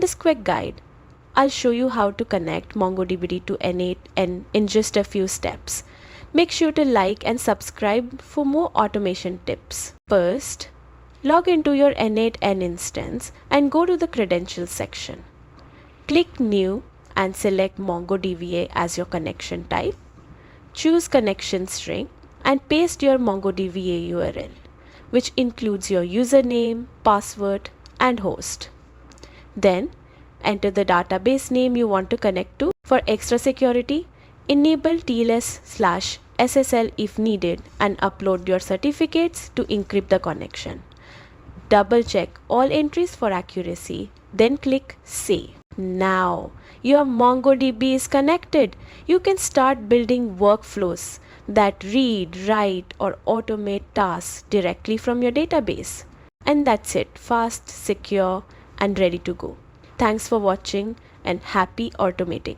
this quick guide, I'll show you how to connect MongoDB to N8N in just a few steps. Make sure to like and subscribe for more automation tips. First, log into your N8N instance and go to the credentials section. Click New and select MongoDB as your connection type. Choose connection string and paste your MongoDB URL, which includes your username, password, and host. Then, enter the database name you want to connect to. For extra security, enable TLS/SSL if needed and upload your certificates to encrypt the connection. Double check all entries for accuracy, then click Save. Now, your MongoDB is connected. You can start building workflows that read, write, or automate tasks directly from your database. And that's it, fast, secure, and ready to go. Thanks for watching and happy automating.